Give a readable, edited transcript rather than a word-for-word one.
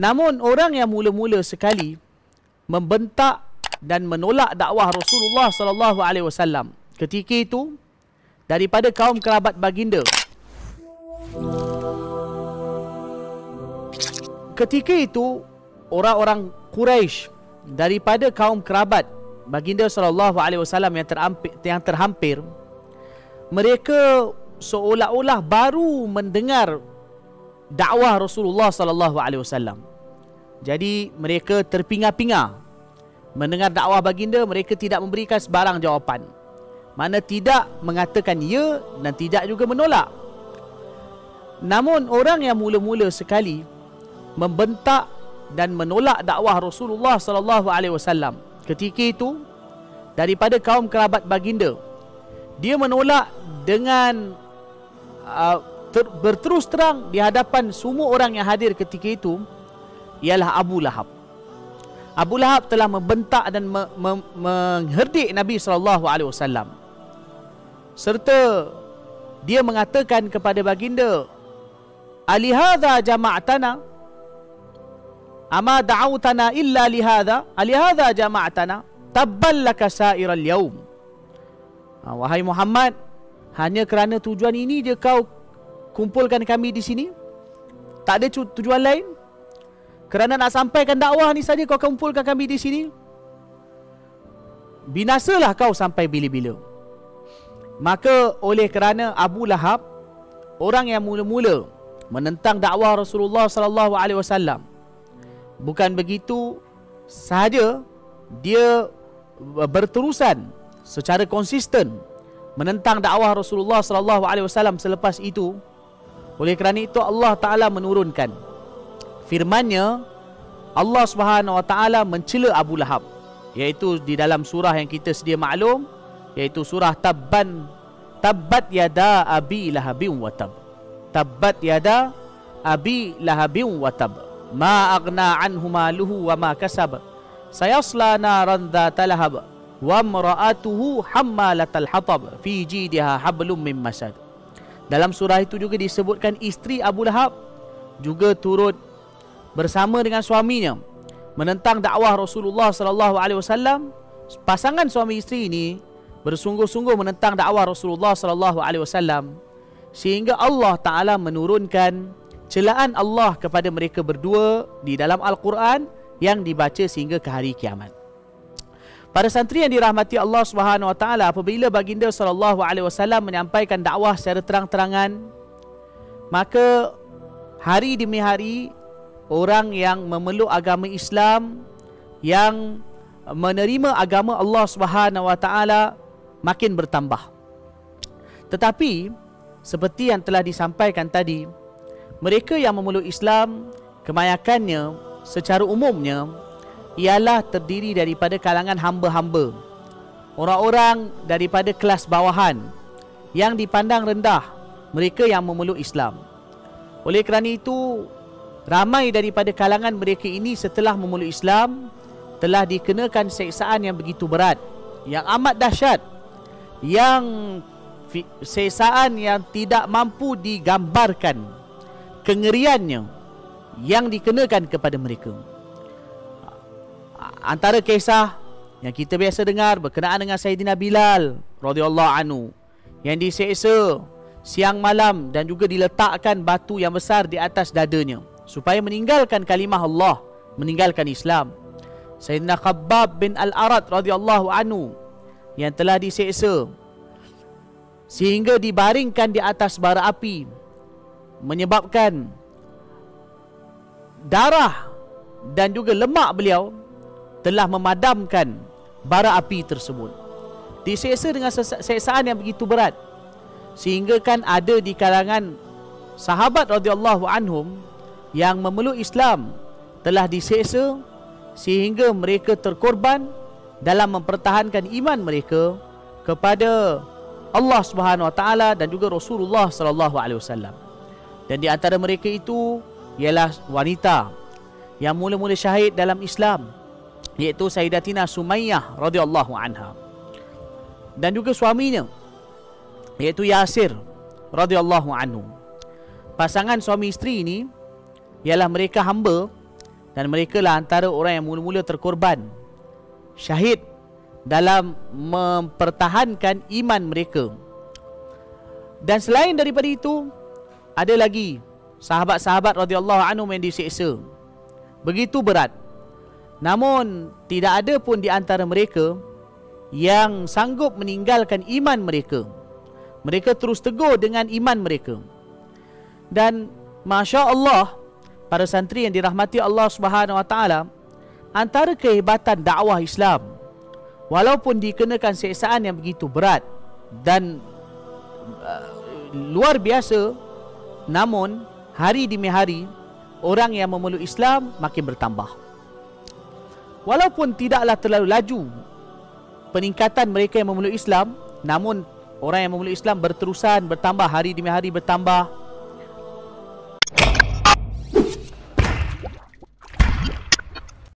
Namun orang yang mula-mula sekali membentak dan menolak dakwah Rasulullah sallallahu alaihi wasallam ketika itu daripada kaum kerabat baginda. Ketika itu orang-orang Quraisy daripada kaum kerabat baginda sallallahu alaihi wasallam yang terhampir, mereka seolah-olah baru mendengar dakwah Rasulullah sallallahu alaihi wasallam. Jadi mereka terpinga-pinga mendengar dakwah baginda. Mereka tidak memberikan sebarang jawapan, mana tidak mengatakan ya dan tidak juga menolak. Namun orang yang mula-mula sekali membentak dan menolak dakwah Rasulullah sallallahu alaihi wasallam ketika itu daripada kaum kerabat baginda, dia menolak dengan berterus terang di hadapan semua orang yang hadir ketika itu, ialah Abu Lahab. Abu Lahab telah membentak dan mengherdik Nabi sallallahu alaihi wasallam, serta dia mengatakan kepada baginda, "Alihadza jama'tana? Ama da'awtana illa lihadza? Alihadza jama'tana? Tabbal laka sa'iral yaum." Wahai Muhammad, hanya kerana tujuan ini je kau kumpulkan kami di sini? Tak ada tujuan lain? Kerana nak sampaikan dakwah ni saja kau kumpulkan kami di sini? Binasalah kau sampai bila-bila. Maka oleh kerana Abu Lahab orang yang mula-mula menentang dakwah Rasulullah sallallahu alaihi wasallam, bukan begitu sahaja dia berterusan secara konsisten menentang dakwah Rasulullah sallallahu alaihi wasallam selepas itu. Oleh kerana itu Allah Taala menurunkan firman-Nya. Allah Subhanahu wa taala mencela Abu Lahab, iaitu di dalam surah yang kita sedia maklum, iaitu surah Tabbat yada abi lahabin wa tab. Tabbat yada abi lahabin wa tab. Ma aghna anhu maluhu wa ma kasab. Sayasla naran dhata lahab. Wa imra'atuhu hammalatal hatab fi jidha hablum min masad. Dalam surah itu juga disebutkan isteri Abu Lahab juga turut bersama dengan suaminya menentang dakwah Rasulullah sallallahu alaihi wasallam. Pasangan suami isteri ini bersungguh-sungguh menentang dakwah Rasulullah sallallahu alaihi wasallam, sehingga Allah Taala menurunkan celaan Allah kepada mereka berdua di dalam Al-Quran yang dibaca sehingga ke hari kiamat. Para santri yang dirahmati Allah Subhanahu wa taala, apabila baginda sallallahu alaihi wasallam menyampaikan dakwah secara terang-terangan, maka hari demi hari orang yang memeluk agama Islam, yang menerima agama Allah Subhanahu wa taala makin bertambah. Tetapi seperti yang telah disampaikan tadi, mereka yang memeluk Islam kebanyakannya secara umumnya ialah terdiri daripada kalangan hamba-hamba, orang-orang daripada kelas bawahan yang dipandang rendah, mereka yang memeluk Islam. Oleh kerana itu, ramai daripada kalangan mereka ini setelah memeluk Islam telah dikenakan seksaan yang begitu berat, yang amat dahsyat, yang seksaan yang tidak mampu digambarkan kengeriannya yang dikenakan kepada mereka. Antara kisah yang kita biasa dengar berkenaan dengan Sayyidina Bilal radhiyallahu anhu, yang diseksa siang malam dan juga diletakkan batu yang besar di atas dadanya supaya meninggalkan kalimah Allah, meninggalkan Islam. Sayyidina Khabbab bin Al-Arat radhiyallahu anhu yang telah diseksa sehingga dibaringkan di atas bara api, menyebabkan darah dan juga lemak beliau telah memadamkan bara api tersebut. Diseksa dengan seksaan yang begitu berat, sehingga kan ada di kalangan sahabat radhiyallahu anhum yang memeluk Islam telah diseksa sehingga mereka terkorban dalam mempertahankan iman mereka kepada Allah Subhanahu wa taala dan juga Rasulullah sallallahu alaihi wasallam. Dan di antara mereka itu ialah wanita yang mula-mula syahid dalam Islam, iaitu Sayyidatina Sumayyah radhiyallahu anha, dan juga suaminya iaitu Yasir radhiyallahu anhu. Pasangan suami isteri ini ialah mereka hamba Dan mereka lah antara orang yang mula-mula terkorban syahid dalam mempertahankan iman mereka. Dan selain daripada itu, ada lagi sahabat-sahabat radhiyallahu anhum yang disiksa begitu berat. Namun tidak ada pun di antara mereka yang sanggup meninggalkan iman mereka. Mereka terus teguh dengan iman mereka. Dan Masya Allah, para santri yang dirahmati Allah Subhanahu Wa Taala, antara kehebatan dakwah Islam, walaupun dikenakan siksaan yang begitu berat dan luar biasa, namun hari demi hari orang yang memeluk Islam makin bertambah. Walaupun tidaklah terlalu laju peningkatan mereka yang memeluk Islam, namun orang yang memeluk Islam berterusan bertambah, hari demi hari bertambah.